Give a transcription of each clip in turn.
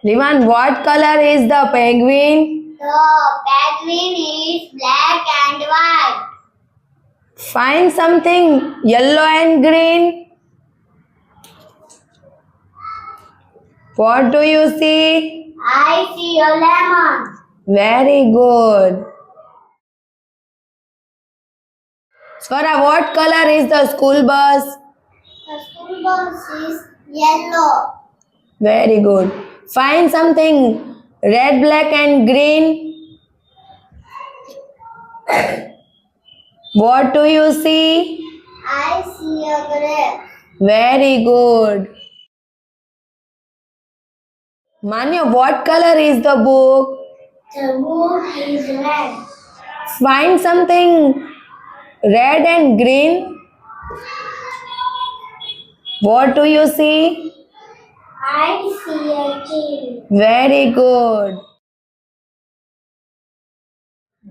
Livan, what color is the penguin? The penguin is black and white. Find something yellow and green. What do you see? I see a lemon. Very good. Swara, what color is the school bus? The school bus is yellow. Very good. Find something red, black, and green. What do you see? I see a grape. Very good. Manya, what color is the book? The book is red. Find something red and green. What do you see? I see a tree. Very good.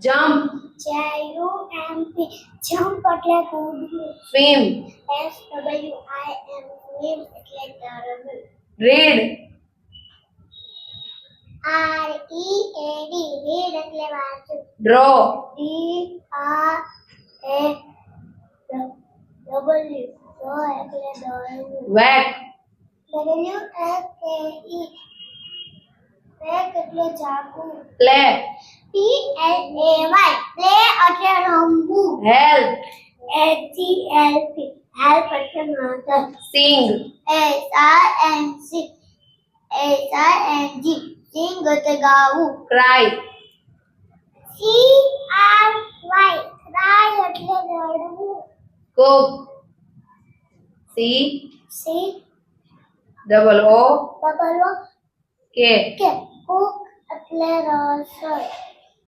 Jump. Jump. Jump એટલે કૂદવું. Swim. SWIM એટલે તરવું. Read. READ read એટલે વાંચવું. Draw. DRAW draw એટલે દોરવું. Whack. WAKE whack એટલે ચાકુ. Play. PLAY play એટલે રમવું. Help. HELP help એટલે મદદ. Sing. SING sing એટલે ગાવું. Cry. CRY cry એટલે રડવું. Cook. C. double O. COO K. કે cook એટલે રસોઈ.